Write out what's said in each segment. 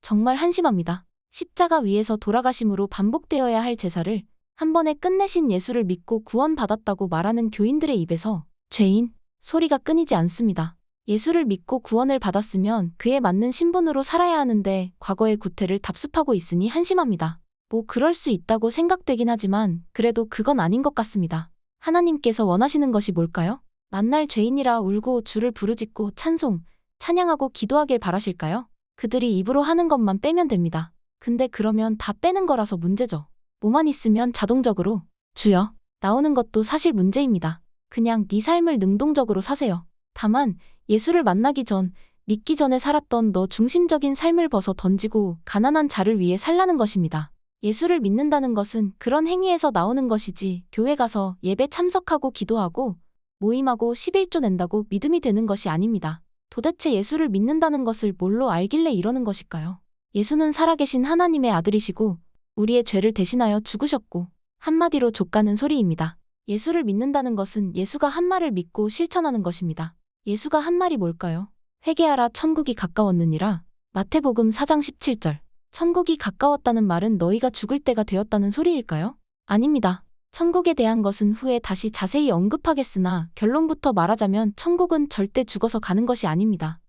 정말 한심합니다. 십자가 위에서 돌아가심으로 반복되어야 할 제사를 한 번에 끝내신 예수를 믿고 구원받았다고 말하는 교인들의 입에서 죄인 소리가 끊이지 않습니다. 예수를 믿고 구원을 받았으면 그에 맞는 신분으로 살아야 하는데 과거의 구태를 답습하고 있으니 한심합니다. 뭐 그럴 수 있다고 생각되긴 하지만 그래도 그건 아닌 것 같습니다. 하나님께서 원하시는 것이 뭘까요? 만날 죄인이라 울고 주를 부르짖고 찬양하고 기도하길 바라실까요? 그들이 입으로 하는 것만 빼면 됩니다. 근데 그러면 다 빼는 거라서 문제죠. 뭐만 있으면 자동적으로 주여 나오는 것도 사실 문제입니다. 그냥 네 삶을 능동적으로 사세요. 다만 예수를 만나기 전, 믿기 전에 살았던 너 중심적인 삶을 벗어 던지고 가난한 자를 위해 살라는 것입니다. 예수를 믿는다는 것은 그런 행위에서 나오는 것이지 교회 가서 예배 참석하고 기도하고 모임하고 11조 낸다고 믿음이 되는 것이 아닙니다. 도대체 예수를 믿는다는 것을 뭘로 알길래 이러는 것일까요? 예수는 살아계신 하나님의 아들이시고 우리의 죄를 대신하여 죽으셨고 한마디로 족가는 소리입니다. 예수를 믿는다는 것은 예수가 한 말을 믿고 실천하는 것입니다. 예수가 한 말이 뭘까요? 회개하라 천국이 가까웠느니라. 마태복음 4장 17절. 천국이 가까웠다는 말은 너희가 죽을 때가 되었다는 소리일까요? 아닙니다. 천국에 대한 것은 후에 다시 자세히 언급하겠으나 결론부터 말하자면 천국은 절대 죽어서 가는 것이 아닙니다.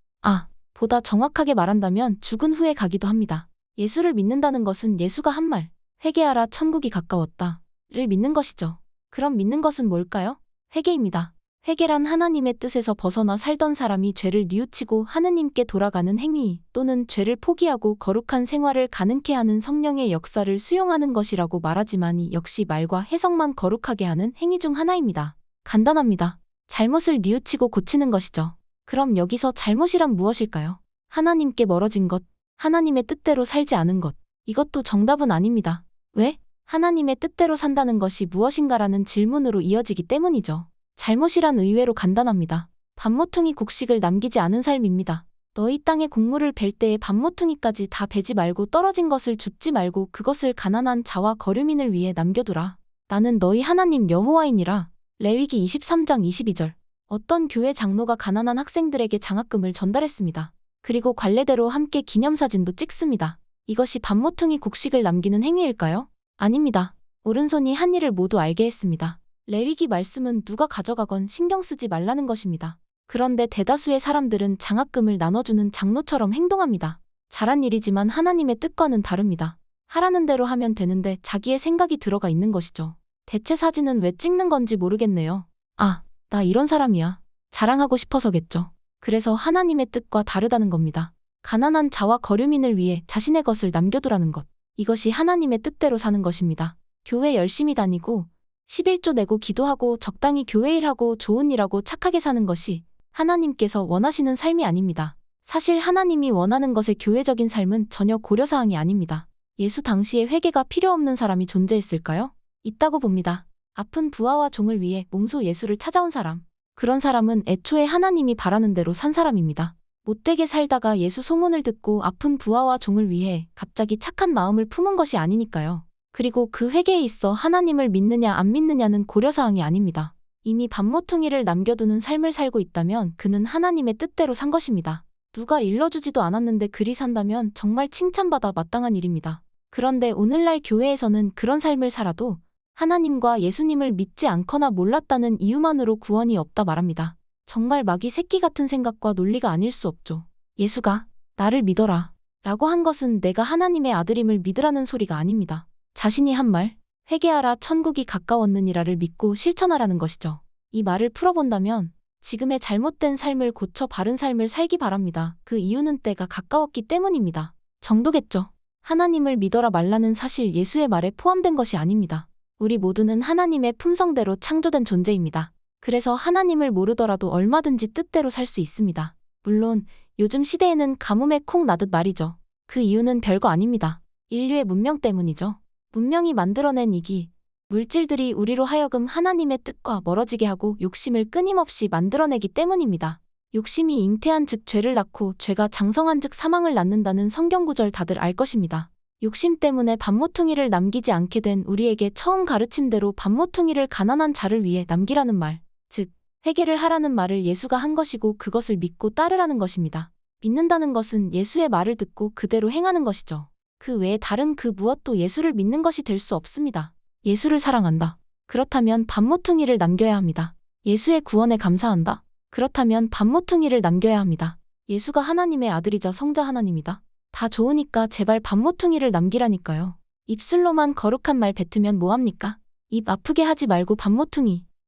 보다 정확하게 말한다면 죽은 후에 가기도 합니다. 예수를 믿는다는 것은 예수가 한 말, 회개하라 천국이 가까웠다를 믿는 것이죠. 그럼 믿는 것은 뭘까요? 회개입니다. 회개란 하나님의 뜻에서 벗어나 살던 사람이 죄를 뉘우치고 하느님께 돌아가는 행위 또는 죄를 포기하고 거룩한 생활을 가능케 하는 성령의 역사를 수용하는 것이라고 말하지만 이 역시 말과 해석만 거룩하게 하는 행위 중 하나입니다. 간단합니다. 잘못을 뉘우치고 고치는 것이죠. 그럼 여기서 잘못이란 무엇일까요? 하나님께 멀어진 것, 하나님의 뜻대로 살지 않은 것. 이것도 정답은 아닙니다. 왜? 하나님의 뜻대로 산다는 것이 무엇인가라는 질문으로 이어지기 때문이죠. 잘못이란 의외로 간단합니다. 밥모퉁이 곡식을 남기지 않은 삶입니다. 너희 땅에 곡물을 벨 때에 밥모퉁이까지 다 베지 말고 떨어진 것을 줍지 말고 그것을 가난한 자와 거류민을 위해 남겨두라. 나는 너희 하나님 여호와이니라. 레위기 23장 22절. 어떤 교회 장로가 가난한 학생들에게 장학금을 전달했습니다. 그리고 관례대로 함께 기념사진도 찍습니다. 이것이 밥모퉁이 곡식을 남기는 행위일까요? 아닙니다. 오른손이 한 일을 모두 알게 했습니다. 레위기 말씀은 누가 가져가건 신경 쓰지 말라는 것입니다. 그런데 대다수의 사람들은 장학금을 나눠주는 장로처럼 행동합니다. 잘한 일이지만 하나님의 뜻과는 다릅니다. 하라는 대로 하면 되는데 자기의 생각이 들어가 있는 것이죠. 대체 사진은 왜 찍는 건지 모르겠네요. 나 이런 사람이야. 자랑하고 싶어서겠죠. 그래서 하나님의 뜻과 다르다는 겁니다. 가난한 자와 거류민을 위해 자신의 것을 남겨두라는 것. 이것이 하나님의 뜻대로 사는 것입니다. 교회 열심히 다니고 11조 내고 기도하고 적당히 교회 일하고 좋은 일하고 착하게 사는 것이 하나님께서 원하시는 삶이 아닙니다. 사실 하나님이 원하는 것의 교회적인 삶은 전혀 고려사항이 아닙니다. 예수 당시에 회개가 필요 없는 사람이 존재했을까요? 있다고 봅니다. 아픈 부하와 종을 위해 몸소 예수를 찾아온 사람. 그런 사람은 애초에 하나님이 바라는 대로 산 사람입니다. 못되게 살다가 예수 소문을 듣고 아픈 부하와 종을 위해 갑자기 착한 마음을 품은 것이 아니니까요. 그리고 그 회개에 있어 하나님을 믿느냐 안 믿느냐는 고려사항이 아닙니다. 이미 밥모퉁이를 남겨두는 삶을 살고 있다면 그는 하나님의 뜻대로 산 것입니다. 누가 일러주지도 않았는데 그리 산다면 정말 칭찬받아 마땅한 일입니다. 그런데 오늘날 교회에서는 그런 삶을 살아도 하나님과 예수님을 믿지 않거나 몰랐다는 이유만으로 구원이 없다 말합니다. 정말 마귀 새끼 같은 생각과 논리가 아닐 수 없죠. 예수가 나를 믿어라 라고 한 것은 내가 하나님의 아들임을 믿으라는 소리가 아닙니다. 자신이 한 말, 회개하라 천국이 가까웠느니라를 믿고 실천하라는 것이죠. 이 말을 풀어본다면 지금의 잘못된 삶을 고쳐 바른 삶을 살기 바랍니다. 그 이유는 때가 가까웠기 때문입니다. 정도겠죠. 하나님을 믿어라 말라는 사실 예수의 말에 포함된 것이 아닙니다. 우리 모두는 하나님의 품성대로 창조된 존재입니다. 그래서 하나님을 모르더라도 얼마든지 뜻대로 살 수 있습니다. 물론 요즘 시대에는 가뭄에 콩 나듯 말이죠. 그 이유는 별거 아닙니다. 인류의 문명 때문이죠. 문명이 만들어낸 이기, 물질들이 우리로 하여금 하나님의 뜻과 멀어지게 하고 욕심을 끊임없이 만들어내기 때문입니다. 욕심이 잉태한 즉 죄를 낳고 죄가 장성한 즉 사망을 낳는다는 성경구절 다들 알 것입니다. 욕심 때문에 밥모퉁이를 남기지 않게 된 우리에게 처음 가르침대로 밥모퉁이를 가난한 자를 위해 남기라는 말, 즉 회개를 하라는 말을 예수가 한 것이고 그것을 믿고 따르라는 것입니다. 믿는다는 것은 예수의 말을 듣고 그대로 행하는 것이죠. 그 외에 다른 그 무엇도 예수를 믿는 것이 될 수 없습니다. 예수를 사랑한다. 그렇다면 반모퉁이를 남겨야 합니다. 예수의 구원에 감사한다. 그렇다면 반모퉁이를 남겨야 합니다. 예수가 하나님의 아들이자 성자 하나님이다. 다 좋으니까 제발 반모퉁이를 남기라니까요. 입술로만 거룩한 말 뱉으면 뭐합니까? 입 아프게 하지 말고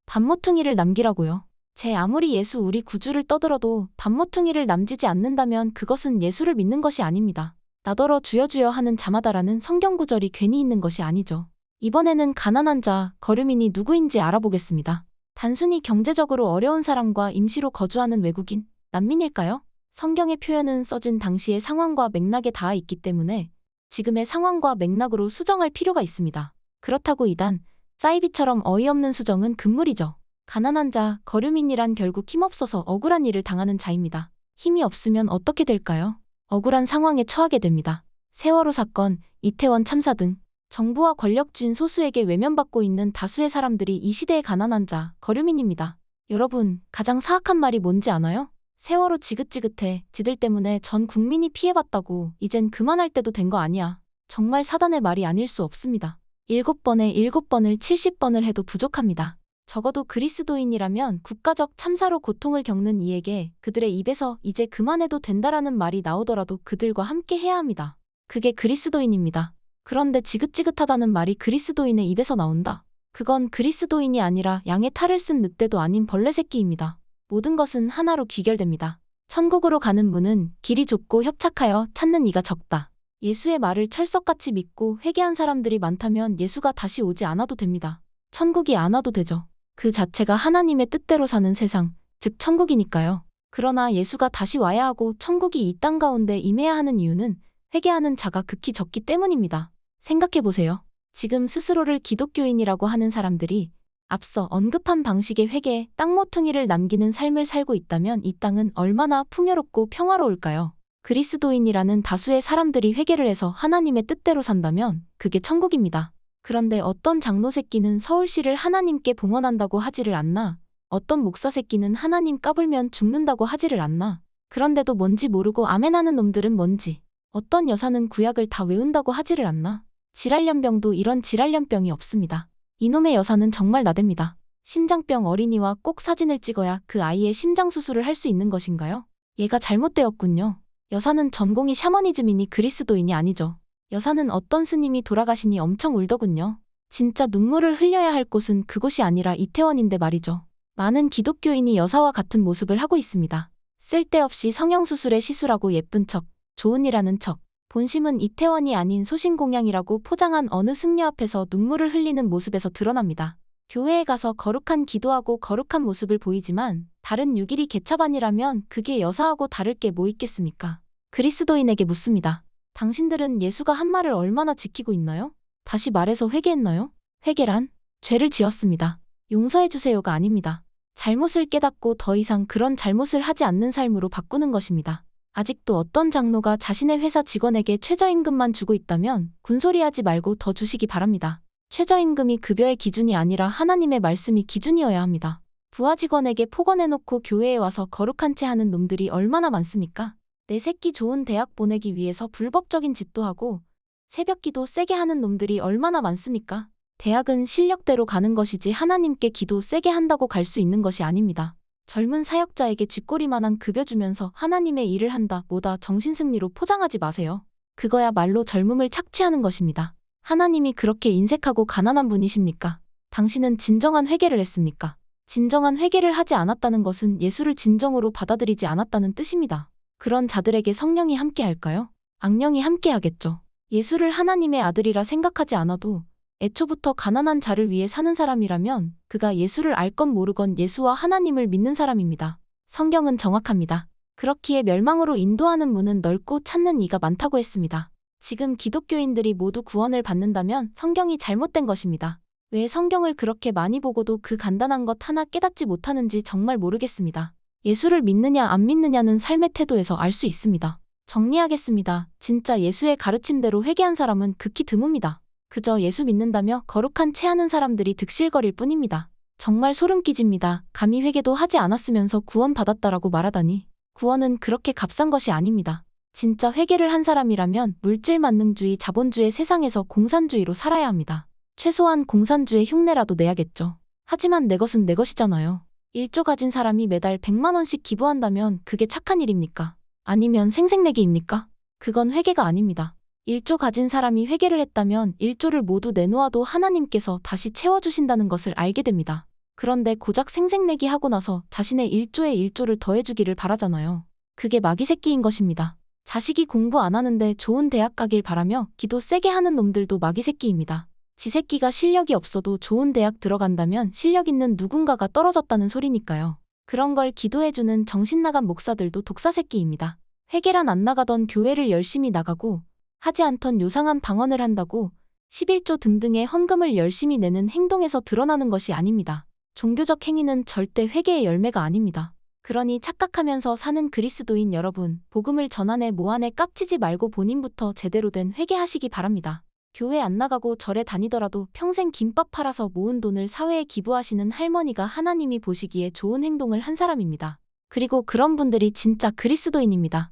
반모퉁이를 남기라고요. 제 아무리 예수 우리 구주를 떠들어도 반모퉁이를 남기지 않는다면 그것은 예수를 믿는 것이 아닙니다. 나더러 주여 주여 하는 자마다라는 성경 구절이 괜히 있는 것이 아니죠. 이번에는 가난한 자, 거류민이 누구인지 알아보겠습니다. 단순히 경제적으로 어려운 사람과 임시로 거주하는 외국인, 난민일까요? 성경의 표현은 써진 당시의 상황과 맥락에 닿아 있기 때문에 지금의 상황과 맥락으로 수정할 필요가 있습니다. 그렇다고 이단, 사이비처럼 어이없는 수정은 금물이죠. 가난한 자, 거류민이란 결국 힘없어서 억울한 일을 당하는 자입니다. 힘이 없으면 어떻게 될까요? 억울한 상황에 처하게 됩니다. 세월호 사건, 이태원 참사 등 정부와 권력주인 소수에게 외면받고 있는 다수의 사람들이 이 시대의 가난한 자, 거류민입니다. 여러분, 가장 사악한 말이 뭔지 아나요? 세월호 지긋지긋해, 지들 때문에 전 국민이 피해봤다고 이젠 그만할 때도 된 거 아니야. 정말 사단의 말이 아닐 수 없습니다. 7번에 7번을 70번을 해도 부족합니다. 적어도 그리스도인이라면 국가적 참사로 고통을 겪는 이에게 그들의 입에서 이제 그만해도 된다라는 말이 나오더라도 그들과 함께 해야 합니다. 그게 그리스도인입니다. 그런데 지긋지긋하다는 말이 그리스도인의 입에서 나온다. 그건 그리스도인이 아니라 양의 탈을 쓴 늑대도 아닌 벌레 새끼입니다. 모든 것은 하나로 귀결됩니다. 천국으로 가는 문은 길이 좁고 협착하여 찾는 이가 적다. 예수의 말을 철석같이 믿고 회개한 사람들이 많다면 예수가 다시 오지 않아도 됩니다. 천국이 안 와도 되죠. 그 자체가 하나님의 뜻대로 사는 세상, 즉 천국이니까요. 그러나 예수가 다시 와야 하고 천국이 이 땅 가운데 임해야 하는 이유는 회개하는 자가 극히 적기 때문입니다. 생각해보세요. 지금 스스로를 기독교인이라고 하는 사람들이 앞서 언급한 방식의 회개에 땅모퉁이를 남기는 삶을 살고 있다면 이 땅은 얼마나 풍요롭고 평화로울까요? 그리스도인이라는 다수의 사람들이 회개를 해서 하나님의 뜻대로 산다면 그게 천국입니다. 그런데 어떤 장로 새끼는 서울시를 하나님께 봉헌한다고 하지를 않나? 어떤 목사 새끼는 하나님 까불면 죽는다고 하지를 않나? 그런데도 뭔지 모르고 아멘하는 놈들은 뭔지. 어떤 여사는 구약을 다 외운다고 하지를 않나? 지랄년병도 이런 지랄년병이 없습니다. 이놈의 여사는 정말 나댑니다. 심장병 어린이와 꼭 사진을 찍어야 그 아이의 심장수술을 할 수 있는 것인가요? 얘가 잘못되었군요. 여사는 전공이 샤머니즘이니 그리스도인이 아니죠. 여사는 어떤 스님이 돌아가시니 엄청 울더군요. 진짜 눈물을 흘려야 할 곳은 그곳이 아니라 이태원인데 말이죠. 많은 기독교인이 여사와 같은 모습을 하고 있습니다. 쓸데없이 성형수술에 시술하고 예쁜 척, 좋은 일 하는 척. 본심은 이태원이 아닌 소신공양이라고 포장한 어느 승려 앞에서 눈물을 흘리는 모습에서 드러납니다. 교회에 가서 거룩한 기도하고 거룩한 모습을 보이지만 다른 6일이 개차반이라면 그게 여사하고 다를 게 뭐 있겠습니까? 그리스도인에게 묻습니다. 당신들은 예수가 한 말을 얼마나 지키고 있나요? 다시 말해서 회개했나요? 회개란 죄를 지었습니다. 용서해주세요가 아닙니다. 잘못을 깨닫고 더 이상 그런 잘못을 하지 않는 삶으로 바꾸는 것입니다. 아직도 어떤 장로가 자신의 회사 직원에게 최저임금만 주고 있다면 군소리하지 말고 더 주시기 바랍니다. 최저임금이 급여의 기준이 아니라 하나님의 말씀이 기준이어야 합니다. 부하 직원에게 폭언해놓고 교회에 와서 거룩한 채 하는 놈들이 얼마나 많습니까? 내 새끼 좋은 대학 보내기 위해서 불법적인 짓도 하고 새벽기도 세게 하는 놈들이 얼마나 많습니까? 대학은 실력대로 가는 것이지 하나님께 기도 세게 한다고 갈 수 있는 것이 아닙니다. 젊은 사역자에게 쥐꼬리만한 급여 주면서 하나님의 일을 한다 뭐다 정신승리로 포장하지 마세요. 그거야말로 젊음을 착취하는 것입니다. 하나님이 그렇게 인색하고 가난한 분이십니까? 당신은 진정한 회개를 했습니까? 진정한 회개를 하지 않았다는 것은 예수를 진정으로 받아들이지 않았다는 뜻입니다. 그런 자들에게 성령이 함께할까요? 악령이 함께하겠죠. 예수를 하나님의 아들이라 생각하지 않아도 애초부터 가난한 자를 위해 사는 사람이라면 그가 예수를 알건 모르건 예수와 하나님을 믿는 사람입니다. 성경은 정확합니다. 그렇기에 멸망으로 인도하는 문은 넓고 찾는 이가 많다고 했습니다. 지금 기독교인들이 모두 구원을 받는다면 성경이 잘못된 것입니다. 왜 성경을 그렇게 많이 보고도 그 간단한 것 하나 깨닫지 못하는지 정말 모르겠습니다. 예수를 믿느냐 안 믿느냐는 삶의 태도에서 알 수 있습니다. 정리하겠습니다. 진짜 예수의 가르침대로 회개한 사람은 극히 드뭅니다. 그저 예수 믿는다며 거룩한 채 하는 사람들이 득실거릴 뿐입니다. 정말 소름 끼칩니다. 감히 회개도 하지 않았으면서 구원받았다라고 말하다니. 구원은 그렇게 값싼 것이 아닙니다. 진짜 회개를 한 사람이라면 물질 만능주의, 자본주의 세상에서 공산주의로 살아야 합니다. 최소한 공산주의 흉내라도 내야겠죠. 하지만 내 것은 내 것이잖아요. 1조 가진 사람이 매달 100만 원씩 기부한다면 그게 착한 일입니까? 아니면 생색내기입니까? 그건 회개가 아닙니다. 1조 가진 사람이 회개를 했다면 1조를 모두 내놓아도 하나님께서 다시 채워주신다는 것을 알게 됩니다. 그런데 고작 생색내기 하고 나서 자신의 1조에 1조를 더해주기를 바라잖아요. 그게 마귀 새끼인 것입니다. 자식이 공부 안 하는데 좋은 대학 가길 바라며 기도 세게 하는 놈들도 마귀 새끼입니다. 지 새끼가 실력이 없어도 좋은 대학 들어간다면 실력 있는 누군가가 떨어졌다는 소리니까요. 그런 걸 기도해주는 정신나간 목사들도 독사 새끼입니다. 회개란 안 나가던 교회를 열심히 나가고 하지 않던 요상한 방언을 한다고 11조 등등의 헌금을 열심히 내는 행동에서 드러나는 것이 아닙니다. 종교적 행위는 절대 회개의 열매가 아닙니다. 그러니 착각하면서 사는 그리스도인 여러분, 복음을 전하네 뭐하네 깝치지 말고 본인부터 제대로 된 회개하시기 바랍니다. 교회 안 나가고 절에 다니더라도 평생 김밥 팔아서 모은 돈을 사회에 기부하시는 할머니가 하나님이 보시기에 좋은 행동을 한 사람입니다. 그리고 그런 분들이 진짜 그리스도인입니다.